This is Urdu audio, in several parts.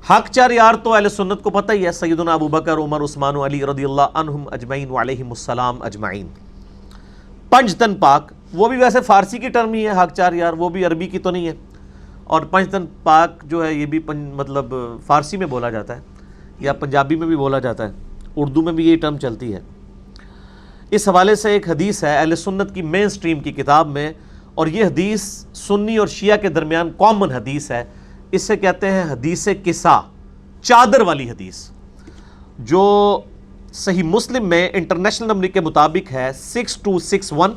حق چار یار تو اہل سنت کو پتہ ہی ہے، سیدنا ابو بکر، عمر، عثمان و علی رضی اللہ عنہم اجمعین وعلیہم السلام اجمعین۔ پنج تن پاک، وہ بھی ویسے فارسی کی ٹرم ہی ہے حق چار یار، وہ بھی عربی کی تو نہیں ہے، اور پنج تن پاک جو ہے یہ بھی مطلب فارسی میں بولا جاتا ہے یا پنجابی میں بھی بولا جاتا ہے، اردو میں بھی یہ ٹرم چلتی ہے۔ اس حوالے سے ایک حدیث ہے اہل سنت کی مین سٹریم کی کتاب میں، اور یہ حدیث سنی اور شیعہ کے درمیان کامن حدیث ہے، اس سے کہتے ہیں حدیث کسا، چادر والی حدیث، جو صحیح مسلم میں انٹرنیشنل نمبر کے مطابق ہے 6261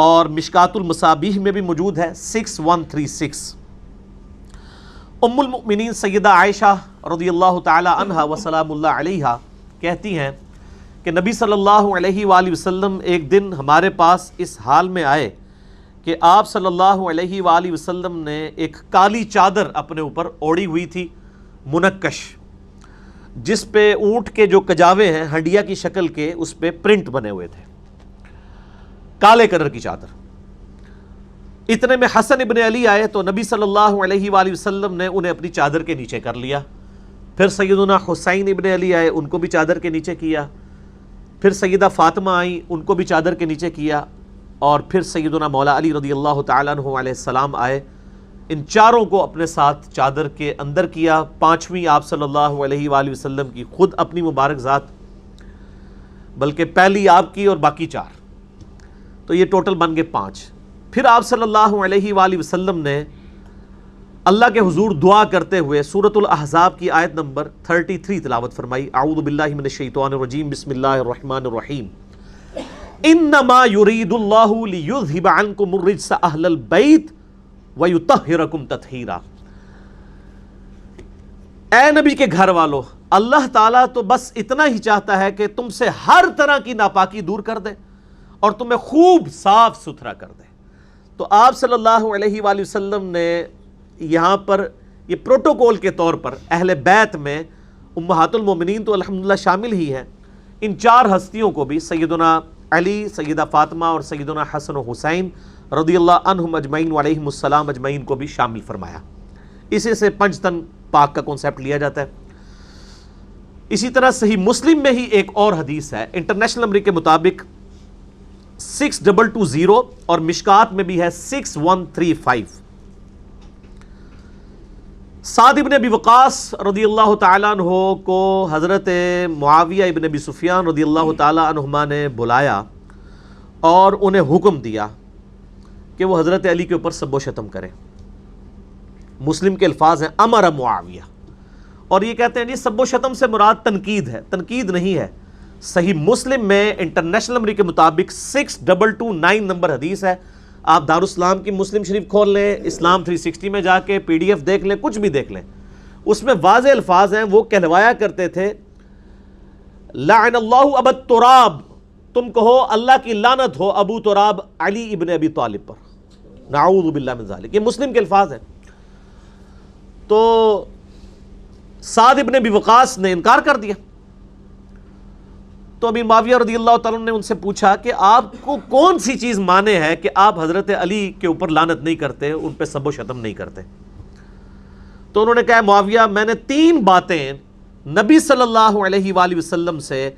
اور مشکات المصابیح میں بھی موجود ہے 6136۔ ام المؤمنین سیدہ عائشہ رضی اللہ تعالی عنہا وسلام اللہ علیہا کہتی ہیں کہ نبی صلی اللہ علیہ وآلہ وسلم ایک دن ہمارے پاس اس حال میں آئے کہ آپ صلی اللہ علیہ وآلہ وسلم نے ایک کالی چادر اپنے اوپر اوڑھی ہوئی تھی، منقش، جس پہ اونٹ کے جو کجاوے ہیں ہنڈیا کی شکل کے، اس پہ پرنٹ بنے ہوئے تھے، کالے کلر کی چادر۔ اتنے میں حسن ابن علی آئے تو نبی صلی اللہ علیہ وآلہ وسلم نے انہیں اپنی چادر کے نیچے کر لیا، پھر سیدنا حسین ابن علی آئے، ان کو بھی چادر کے نیچے کیا، پھر سیدہ فاطمہ آئیں، ان کو بھی چادر کے نیچے کیا، اور پھر سیدنا مولا علی رضی اللہ تعالیٰ عنہ علیہ السلام آئے، ان چاروں کو اپنے ساتھ چادر کے اندر کیا، پانچویں آپ صلی اللہ علیہ وآلہ وسلم کی خود اپنی مبارک ذات، بلکہ پہلی آپ کی اور باقی چار، تو یہ ٹوٹل بن گئے 5۔ پھر آپ صلی اللہ علیہ وآلہ وسلم نے اللہ کے حضور دعا کرتے ہوئے سورۃ الاحزاب کی آیت نمبر 33 تلاوت فرمائی، اعوذ باللہ من الشیطان الرجیم، بسم اللہ الرحمن الرحیم، انما یرید اللہ لیذھب عنکم الرجس اہل البیت ویطہرکم تطہیرا۔ اے نبی کے گھر والو، اللہ تعالیٰ تو بس اتنا ہی چاہتا ہے کہ تم سے ہر طرح کی ناپاکی دور کر دے اور تمہیں خوب صاف ستھرا کر دے۔ تو آپ صلی اللہ علیہ وآلہ وسلم نے یہاں پر یہ پروٹوکول کے طور پر اہل بیت میں امہات المومنین تو الحمدللہ شامل ہی ہیں، ان چار ہستیوں کو بھی، سیدنا علی، سیدہ فاطمہ اور سیدنا حسن و حسین رضی اللہ عنہم اجمعین وعلیہم السلام اجمعین کو بھی شامل فرمایا۔ اسی سے پنج تن پاک کا کنسیپٹ لیا جاتا ہے۔ اسی طرح صحیح مسلم میں ہی ایک اور حدیث ہے انٹرنیشنل نمبر کے مطابق 6220 اور مشکات میں بھی ہے 6135۔ سعد ابن ابی وقاص رضی اللہ تعالیٰ عنہ کو حضرت معاویہ ابن ابی سفیان رضی اللہ تعالیٰ عنہما نے بلایا اور انہیں حکم دیا کہ وہ حضرت علی کے اوپر سب و شتم کریں۔ مسلم کے الفاظ ہیں امر معاویہ، اور یہ کہتے ہیں جی سب و شتم سے مراد تنقید ہے، تنقید نہیں ہے۔ صحیح مسلم میں انٹرنیشنل نمبر کے مطابق 6229 نمبر حدیث ہے، آپ دارالاسلام کی مسلم شریف کھول لیں، اسلام 360 میں جا کے PDF دیکھ لیں، کچھ بھی دیکھ لیں، اس میں واضح الفاظ ہیں۔ وہ کہلوایا کرتے تھے لعن اللہ ابا التراب، تم کہو اللہ کی لعنت ہو ابو تراب علی ابن ابی طالب پر، نعوذ باللہ من ذالک، یہ مسلم کے الفاظ ہیں۔ تو سعد ابن ابی وقاص نے انکار کر دیا، تو ابی معاویہ رضی اللہ تعالیٰ نے ان سے پوچھا کہ آپ کو کون سی چیز مانے ہے کہ آپ حضرت علی کے اوپر لعنت نہیں کرتے، ان پہ سب و شتم نہیں کرتے؟ تو انہوں نے کہا معاویہ میں نے 3 باتیں نبی صلی اللہ علیہ وآلہ وسلم سے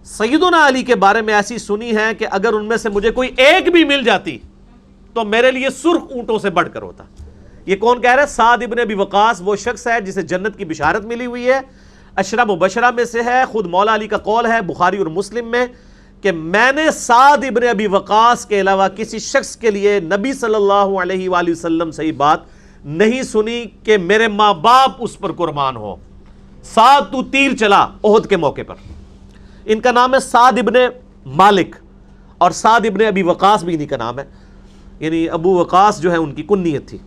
سیدنا علی کے بارے میں ایسی سنی ہیں کہ اگر ان میں سے مجھے کوئی ایک بھی مل جاتی تو میرے لیے سرخ اونٹوں سے بڑھ کر ہوتا۔ یہ کون کہہ رہا ہے؟ سعد ابن ابی وقاص، وہ شخص ہے جسے جنت کی بشارت ملی ہوئی ہے، عشرہ مبشرہ میں سے ہے، خود مولا علی کا قول ہے بخاری اور مسلم میں کہ میں نے سعد ابن ابی وقاص کے علاوہ کسی شخص کے لیے نبی صلی اللہ علیہ وآلہ وسلم سے یہ بات نہیں سنی کہ میرے ماں باپ اس پر قربان ہو۔ سعد تو تیر چلا احد کے موقع پر۔ ان کا نام ہے سعد ابن مالک، اور سعد ابن ابی وقاص بھی انہی کا نام ہے، یعنی ابو وقاص جو ہے ان کی کنیت تھی۔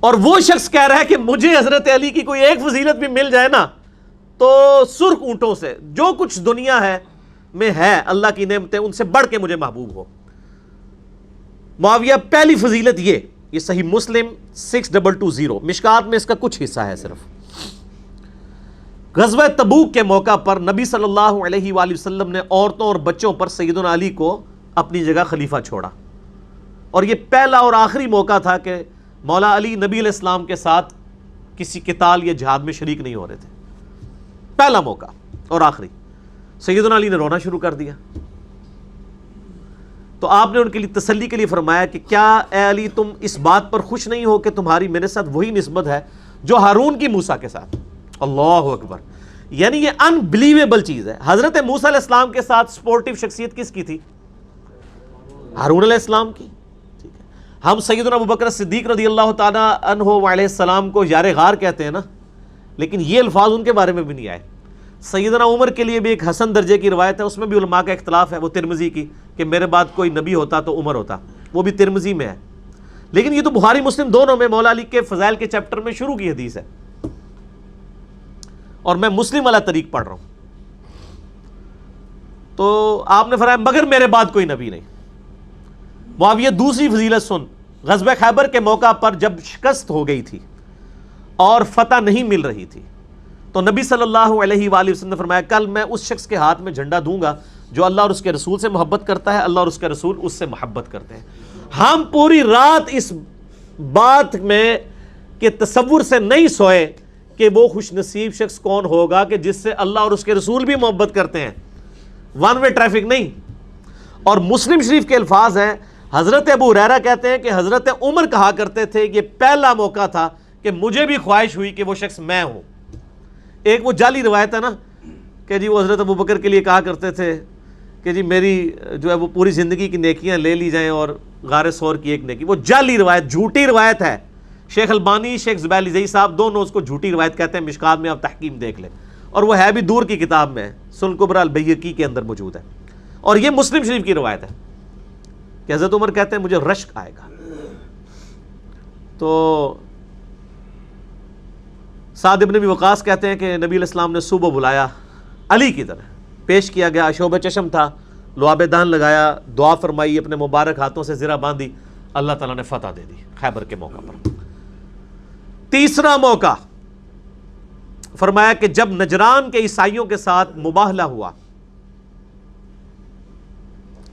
اور وہ شخص کہہ رہا ہے کہ مجھے حضرت علی کی کوئی ایک فضیلت بھی مل جائے نا تو سرخ اونٹوں سے، جو کچھ دنیا ہے میں ہے اللہ کی نعمتیں، ان سے بڑھ کے مجھے محبوب ہو۔ معاویہ پہلی فضیلت یہ صحیح مسلم 6220، مشکات میں اس کا کچھ حصہ ہے صرف۔ غزوہ تبوک کے موقع پر نبی صلی اللہ علیہ وآلہ وسلم نے عورتوں اور بچوں پر سیدنا علی کو اپنی جگہ خلیفہ چھوڑا، اور یہ پہلا اور آخری موقع تھا کہ مولا علی نبی علیہ السلام کے ساتھ کسی قتال یا جہاد میں شریک نہیں ہو رہے تھے. پہلا موقع. اور آخری سیدنا علی نے رونا شروع کر دیا. تو آپ نے ان کے لیے تسلی کے لیے فرمایا کہ کیا اے علی تم اس بات پر خوش نہیں ہو کہ تمہاری میرے ساتھ وہی نسبت ہے جو ہارون کی موسیٰ کے ساتھ. اللہ اکبر. یعنی یہ انبلیویبل چیز ہے. حضرت موسیٰ علیہ السلام کے ساتھ سپورٹیو شخصیت کس کی تھی؟ ہارون علیہ السلام کی. ٹھیک ہے. ہم سیدنا ابوبکر صدیق رضی اللہ تعالیٰ عنہ علیہ السلام کو یار غار کہتے ہیں نا، لیکن یہ الفاظ ان کے بارے میں بھی نہیں آئے. سیدنا عمر کے لیے بھی ایک حسن درجے کی روایت ہے، اس میں بھی علماء کا اختلاف ہے، وہ ترمذی کی، کہ میرے بعد کوئی نبی ہوتا تو عمر ہوتا، وہ بھی ترمذی میں ہے. لیکن یہ تو بخاری مسلم دونوں میں مولا علی کے فضائل کے چیپٹر میں شروع کی حدیث ہے، اور میں مسلم والا طریق پڑھ رہا ہوں. تو آپ نے فرمایا مگر میرے بعد کوئی نبی نہیں. معاویہ دوسری فضیلت سن. غزوہ خیبر کے موقع پر جب شکست ہو گئی تھی اور فتح نہیں مل رہی تھی، تو نبی صلی اللہ علیہ وآلہ وسلم نے فرمایا کل میں اس شخص کے ہاتھ میں جھنڈا دوں گا جو اللہ اور اس کے رسول سے محبت کرتا ہے، اللہ اور اس کے رسول اس سے محبت کرتے ہیں. ہم پوری رات اس بات میں کہ تصور سے نہیں سوئے کہ وہ خوش نصیب شخص کون ہوگا کہ جس سے اللہ اور اس کے رسول بھی محبت کرتے ہیں. ون وے ٹریفک نہیں. اور مسلم شریف کے الفاظ ہیں، حضرت ابو ہریرہ کہتے ہیں کہ حضرت عمر کہا کرتے تھے یہ پہلا موقع تھا کہ مجھے بھی خواہش ہوئی کہ وہ شخص میں ہوں. ایک وہ جعلی روایت ہے نا کہ جی وہ حضرت ابوبکر کے لیے کہا کرتے تھے کہ جی میری جو ہے وہ پوری زندگی کی نیکیاں لے لی جائیں اور غار ثور کی ایک نیکی. وہ جعلی روایت، جھوٹی روایت ہے. شیخ البانی، شیخ زبیل زئی صاحب دونوں اس کو جھوٹی روایت کہتے ہیں. مشکات میں آپ تحکیم دیکھ لیں، اور وہ ہے بھی دور کی کتاب میں، سنن کبریٰ البیہقی کے اندر موجود ہے. اور یہ مسلم شریف کی روایت ہے کہ حضرت عمر کہتے ہیں مجھے رشک آئے گا. تو سعد ابن ابی وقاص کہتے ہیں کہ نبی علیہ السلام نے صبح بلایا علی کی طرح، پیش کیا گیا، شعب چشم تھا، لعاب دہن لگایا، دعا فرمائی، اپنے مبارک ہاتھوں سے زرہ باندھی، اللہ تعالیٰ نے فتح دے دی خیبر کے موقع پر. تیسرا موقع فرمایا کہ جب نجران کے عیسائیوں کے ساتھ مباہلہ ہوا،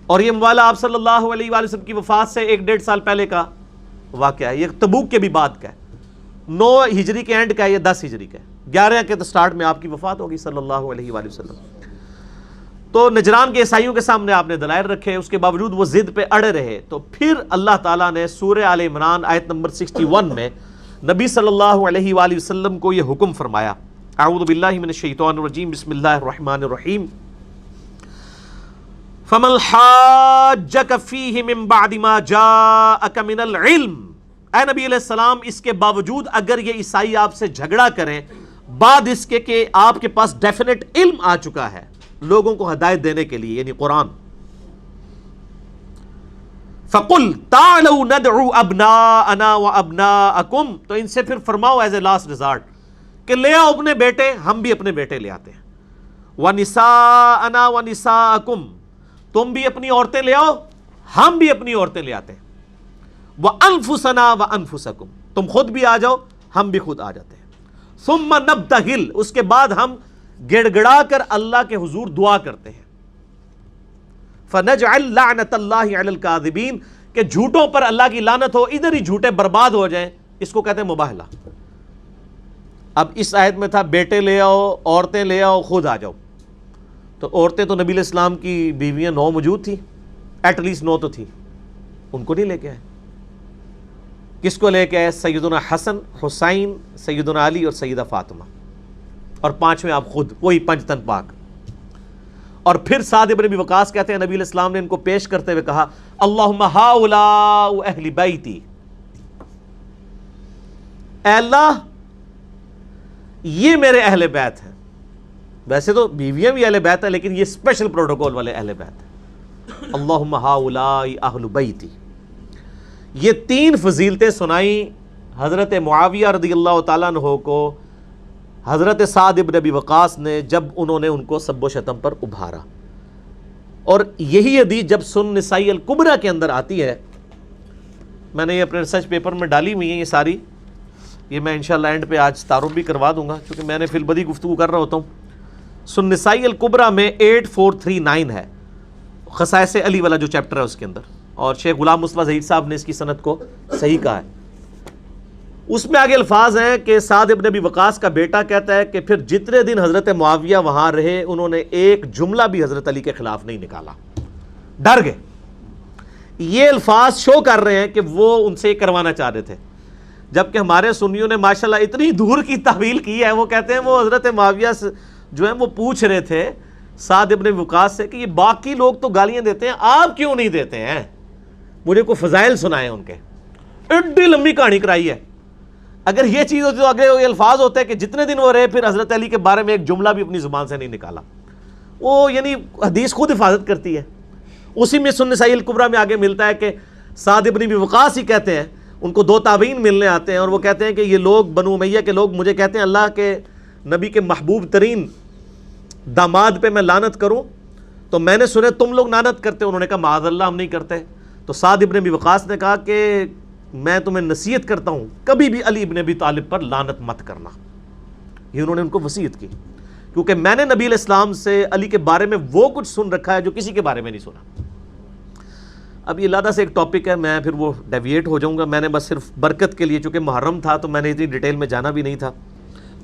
اور یہ مباہلہ آپ صلی اللہ علیہ وآلہ وسلم کی وفات سے 1-1.5 سال پہلے کا واقعہ ہے. یہ تبوک کے بھی بعد کا ہے، 9 ہجری کے اینڈ کا ہے، یہ 10 ہجری کا ہے. 11 کے تو سٹارٹ میں آپ کی وفات ہوگی صلی اللہ علیہ وآلہ وسلم. تو نجران کے عیسائیوں کے سامنے آپ نے دلائل رکھے، اس کے باوجود وہ ضد پہ اڑے رہے. تو پھر اللہ تعالیٰ نے سورہ آل عمران آیت نمبر 61 میں نبی صلی اللہ علیہ وآلہ وسلم کو یہ حکم فرمایا. اعوذ باللہ من الشیطان الرجیم، بسم اللہ الرحمن الرحیم. فَمَنْ حَاجَّكَ فِيهِ مِنْ بَعْدِ مَا جَاءَكَ مِنَ الْعِلْمِ. اے نبی علیہ السلام اس کے باوجود اگر یہ عیسائی آپ سے جھگڑا کریں بعد اس کے کہ آپ کے پاس ڈیفینیٹ علم آ چکا ہے لوگوں کو ہدایت دینے کے لیے، یعنی قرآن. فَقُلْ تَعْلَوْا نَدْعُوا أَبْنَاءَنَا وَأَبْنَاءَكُمْ. تو ان سے پھر فرماؤ ایز اے لاسٹ ریزارٹ کہ لے آؤ اپنے بیٹے، ہم بھی اپنے بیٹے لے آتے ہیں. وَنِسَاءَنَا وَنِسَاءَكُمْ. تم بھی اپنی عورتیں لے آؤ، ہم بھی اپنی عورتیں لے آتے ہیں. وَأَنفُسَنَا وَأَنفُسَكُمْ. تم خود بھی آ جاؤ، ہم بھی خود آ جاتے ہیں. ثُمَّ نَبْتَهِلْ. اس کے بعد ہم گڑ گڑا کر اللہ کے حضور دعا کرتے ہیں. فَنَجْعَلْ لَعْنَةَ اللَّهِ عَلَى الْكَاذِبِينَ. کہ جھوٹوں پر اللہ کی لعنت ہو، ادھر ہی جھوٹے برباد ہو جائیں. اس کو کہتے ہیں مباہلہ. اب اس آیت میں تھا بیٹے لے آؤ، عورتیں لے آؤ، خود آ جاؤ. تو عورتیں تو نبی علیہ السلام کی بیویاں 9 موجود تھی، ایٹ لیسٹ 9 تو تھی، ان کو نہیں لے کے آئے. کس کو لے کے آئے؟ سیدنا حسن، حسین، سیدنا علی اور سیدہ فاطمہ، اور 5ویں آپ خود، وہی پنجتن پاک. اور پھر سعد ابن ابی وقاص کہتے ہیں نبی علیہ السلام نے ان کو پیش کرتے ہوئے کہا اللہم ہؤلاء اہل بیتی. اے اللہ یہ میرے اہل بیت ہیں. ویسے تو بیویاں بھی اہل بیت ہیں لیکن یہ اسپیشل پروٹوکول والے اہل بیت ہیں. اللہم ہؤلاء اہل بیتی. یہ 3 فضیلتیں سنائیں حضرت معاویہ رضی اللہ تعالیٰ عنہ کو حضرت سعد ابن ابی وقاص نے جب انہوں نے ان کو سب و شتم پر ابھارا. اور یہی حدیث جب سنن نسائی الکبریٰ کے اندر آتی ہے، میں نے یہ اپنے ریسرچ پیپر میں ڈالی ہوئی ہیں یہ ساری، یہ میں انشاءاللہ اینڈ پہ آج تعارف بھی کروا دوں گا کیونکہ میں نے فی البدی گفتگو کر رہا ہوتا ہوں. سنن نسائی الکبریٰ میں 8439 ہے، خصائص علی والا جو چیپٹر ہے اس کے اندر، اور شیخ غلام مصطفیٰ ظہیر صاحب نے اس کی سند کو صحیح کہا ہے. اس میں آگے الفاظ ہیں کہ سعد ابن ابی وقاص کا بیٹا کہتا ہے کہ پھر جتنے دن حضرت معاویہ وہاں رہے انہوں نے ایک جملہ بھی حضرت علی کے خلاف نہیں نکالا، ڈر گئے۔ یہ الفاظ شو کر رہے ہیں کہ وہ ان سے کروانا چاہ رہے تھے، جبکہ ہمارے سنیوں نے ماشاءاللہ اتنی دور کی تعویل کی ہے، وہ کہتے ہیں وہ حضرت معاویہ سے جو ہے وہ پوچھ رہے تھے سعد ابن وقاص سے کہ یہ باقی لوگ تو گالیاں دیتے ہیں، آپ کیوں نہیں دیتے ہیں؟ مجھے کوئی فضائل سنائے ان کے، ایڈی لمبی کہانی کرائی ہے۔ اگر یہ چیز ہوتی تو اگلے یہ الفاظ ہوتے ہیں کہ جتنے دن وہ رہے پھر حضرت علی کے بارے میں ایک جملہ بھی اپنی زبان سے نہیں نکالا۔ وہ یعنی حدیث خود حفاظت کرتی ہے۔ اسی میں سنن نسائی الکبریٰ میں آگے ملتا ہے کہ سعد ابن ابی وقاص ہی کہتے ہیں، ان کو دو تابعین ملنے آتے ہیں اور وہ کہتے ہیں کہ یہ لوگ بنو امیہ کے لوگ مجھے کہتے ہیں اللہ کے نبی کے محبوب ترین داماد پہ میں لعنت کروں، تو میں نے سنے تم لوگ لعنت کرتے، انہوں نے کہا معاذ اللہ ہم نہیں کرتے۔ تو سعد ابن ابی وقاص نے کہا کہ میں تمہیں نصیحت کرتا ہوں کبھی بھی علی ابن ابی طالب پر لعنت مت کرنا، یہ انہوں نے ان کو وصیت کی، کیونکہ میں نے نبی علیہ السلام سے علی کے بارے میں وہ کچھ سن رکھا ہے جو کسی کے بارے میں نہیں سنا۔ اب یہ علیحدہ سے ایک ٹاپک ہے، میں پھر وہ ڈیویٹ ہو جاؤں گا، میں نے بس صرف برکت کے لیے، چونکہ محرم تھا تو میں نے اتنی ڈیٹیل میں جانا بھی نہیں تھا۔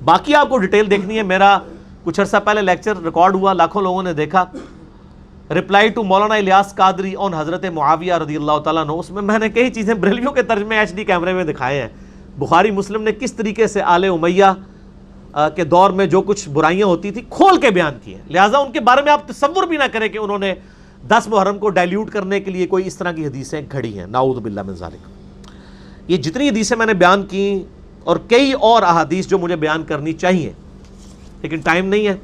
باقی آپ کو ڈیٹیل دیکھنی ہے، میرا کچھ عرصہ پہلے لیکچر ریکارڈ ہوا، لاکھوں لوگوں نے دیکھا، رپلائی ٹو مولانا الیاس قادری آن حضرت معاویہ رضی اللہ تعالیٰ عنہ۔ اس میں نے کئی چیزیں بریلویوں کے ترجمے ایچ ڈی کیمرے میں دکھائے ہیں، بخاری مسلم نے کس طریقے سے آل امیہ کے دور میں جو کچھ برائیاں ہوتی تھی کھول کے بیان کی ہیں، لہٰذا ان کے بارے میں آپ تصور بھی نہ کریں کہ انہوں نے 10 محرم کو ڈائلیوٹ کرنے کے لیے کوئی اس طرح کی حدیثیں گھڑی ہیں، نعوذ باللہ من ذالک۔ یہ جتنی حدیثیں میں نے بیان کی اور کئی اور احادیث جو مجھے بیان کرنی چاہیے لیکن ٹائم نہیں ہے،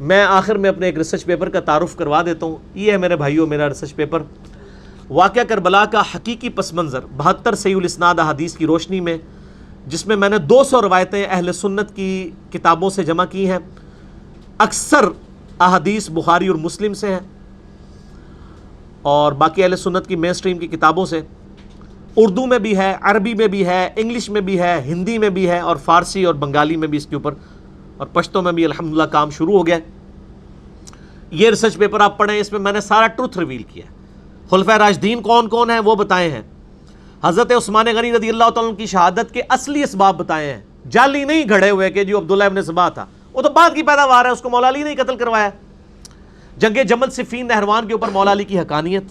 میں آخر میں اپنے ایک ریسرچ پیپر کا تعارف کروا دیتا ہوں۔ یہ ہے میرے بھائیوں میرا ریسرچ پیپر، واقعہ کربلا کا حقیقی پس منظر 72 صحیح الاسناد احادیث کی روشنی میں، جس میں نے 200 روایتیں اہل سنت کی کتابوں سے جمع کی ہیں، اکثر احادیث بخاری اور مسلم سے ہیں اور باقی اہل سنت کی مین سٹریم کی کتابوں سے، اردو میں بھی ہے، عربی میں بھی ہے، انگلش میں بھی ہے، ہندی میں بھی ہے اور فارسی اور بنگالی میں بھی اس کے اوپر، اور پشتو میں بھی الحمدللہ کام شروع ہو گیا ہے۔ یہ ریسرچ پیپر آپ پڑھیں، اس میں میں نے سارا ٹروتھ ریویل کیا ہے، خلفائے راشدین کون کون ہیں وہ بتائے ہیں، حضرت عثمان غنی رضی اللہ تعالیٰ عنہ کی شہادت کے اصلی اسباب بتائے ہیں، جعلی نہیں گھڑے ہوئے کہ جو عبداللہ ابن سبا تھا، وہ تو بعد کی پیداوار ہے، اس کو مولا علی نہیں قتل کروایا۔ جنگ جمل صفین نہروان کے اوپر مولا علی کی حقانیت،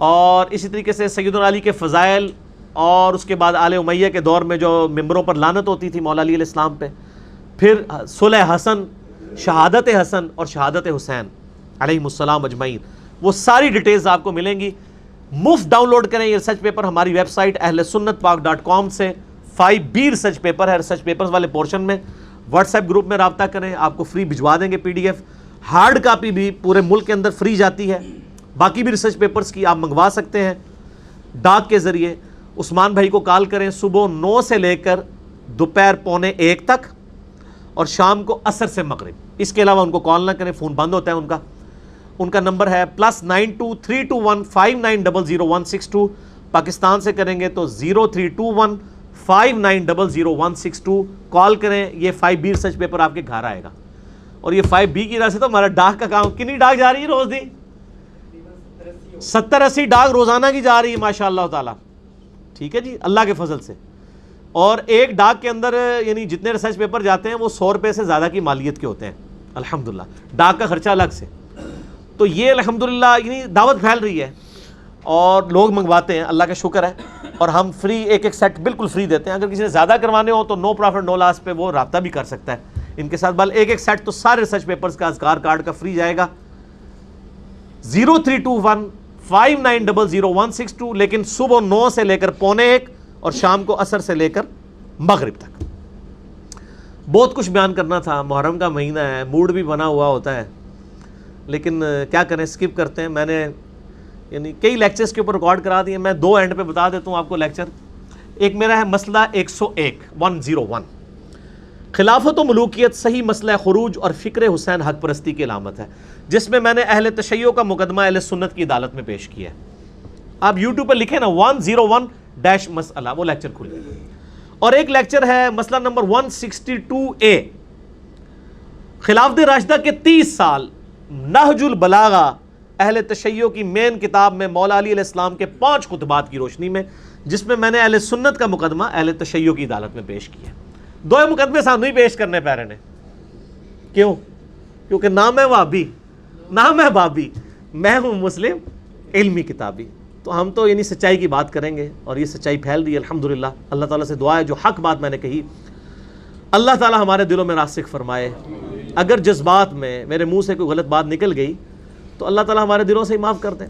اور اسی طریقے سے سیدنا علی کے فضائل، اور اس کے بعد آل امیہ کے دور میں جو ممبروں پر لعنت ہوتی تھی مولا علی علیہ السلام پہ، پھر صلح حسن، شہادت حسن اور شہادت حسین علیہم السلام اجمعین، وہ ساری ڈیٹیلز آپ کو ملیں گی۔ مفت ڈاؤن لوڈ کریں یہ ریسرچ پیپر ہماری ویب سائٹ ahlsunnatpak.com سے، 5B ریسرچ پیپر ہے، ریسرچ پیپرز والے پورشن میں واٹس ایپ گروپ میں رابطہ کریں، آپ کو فری بھجوا دیں گے PDF، ہارڈ کاپی بھی پورے ملک کے اندر فری جاتی ہے، باقی بھی ریسرچ پیپرز کی آپ منگوا سکتے ہیں ڈاک کے ذریعے۔ عثمان بھائی کو کال کریں صبح 9 سے لے کر دوپہر 12:45 تک اور شام کو عصر سے مغرب، اس کے علاوہ ان کو کال نہ کریں، فون بند ہوتا ہے ان کا نمبر ہے +923215900162، پاکستان سے کریں گے تو 032159000162، کال کریں، یہ 5B ریسرچ پیپر آپ کے گھر آئے گا۔ اور یہ 5B کی وجہ سے تو ہمارا ڈاک کا کام، کنی ڈاک جا رہی ہے روز دی؟ 70-80 ڈاک روزانہ کی جا رہی ہے ماشاء اللہ تعالیٰ، ٹھیک ہے جی، اللہ کے فضل سے۔ اور ایک ڈاک کے اندر یعنی جتنے ریسرچ پیپر جاتے ہیں وہ 100 روپے سے زیادہ کی مالیت کے ہوتے ہیں الحمدللہ، ڈاک کا خرچہ الگ سے۔ تو یہ الحمدللہ یعنی دعوت پھیل رہی ہے اور لوگ منگواتے ہیں، اللہ کا شکر ہے، اور ہم فری ایک سیٹ بالکل فری دیتے ہیں۔ اگر کسی نے زیادہ کروانے ہو تو نو پروفٹ نو لاس پہ وہ رابطہ بھی کر سکتا ہے ان کے ساتھ، بل ایک سیٹ تو سارے ریسرچ پیپرز کا اذکار کارڈ کا فری جائے گا۔ 032159000162، لیکن صبح 9 سے لے کر 12:45 اور شام کو عصر سے لے کر مغرب تک۔ بہت کچھ بیان کرنا تھا، محرم کا مہینہ ہے، موڈ بھی بنا ہوا ہوتا ہے، لیکن کیا کریں اسکپ کرتے ہیں۔ میں نے یعنی کئی لیکچرز کے اوپر ریکارڈ کرا دیے، میں 2 اینڈ پہ بتا دیتا ہوں آپ کو لیکچر۔ ایک میرا ہے مسئلہ 101 خلافت و ملوکیت، صحیح مسئلہ خروج اور فکر حسین حق پرستی کی علامت ہے، جس میں نے اہل تشیع کا مقدمہ اہل سنت کی عدالت میں پیش کیا ہے۔ آپ یوٹیوب پر لکھیں نا 101 مسئلہ، وہ لیکچر کھلے۔ اور ایک لیکچر ہے مسئلہ نمبر 162A، خلافت راشدہ کے 30 سال، نہج البلاغہ اہل تشیع کی مین کتاب میں مولا علی علیہ السلام کے 5 خطبات کی روشنی میں، جس میں نے اہل سنت کا مقدمہ اہل تشیع کی عدالت میں پیش کیا. 2 مقدمے سامنے ہی پیش کرنے پہ رہے نے. کیوں؟ کیونکہ نام ہے وہابی، نام ہے بابی، میں ہوں مسلم علمی کتابی. تو ہم تو یعنی سچائی کی بات کریں گے، اور یہ سچائی پھیل رہی ہے الحمدللہ. اللہ تعالیٰ سے دعا ہے جو حق بات میں نے کہی اللہ تعالیٰ ہمارے دلوں میں راسخ فرمائے. اگر جذبات میں میرے منہ سے کوئی غلط بات نکل گئی تو اللہ تعالیٰ ہمارے دلوں سے ہی معاف کر دیں.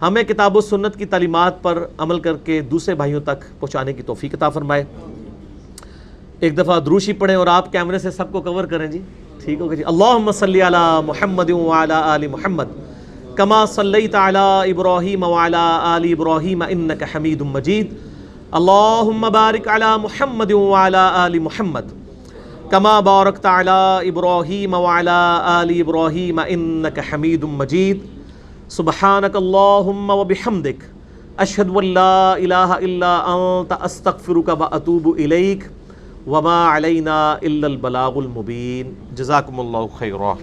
ہمیں کتاب و سنت کی تعلیمات پر عمل کر کے دوسرے بھائیوں تک پہنچانے کی توفیق عطا فرمائے. ایک دفعہ دروشی پڑھیں اور آپ کیمرے سے سب کو کور کریں جی. ٹھیک ہوگا جی. اللہم صلی علی محمد وعلی آل محمد کما صلیت علی ابراہیم وعلی آل ابراہیم انک حمید مجید. اللہم بارک علی محمد وعلی آل محمد کما بارکت علی ابراہیم وعلی آل ابراہیم انک حمید مجید. سبحانک اللہم وبحمدک اشہد ان لا الہ الا انت استغفرک واتوب الیک وما علینا الا البلاغ المبین. جزاکم اللہ خیرا.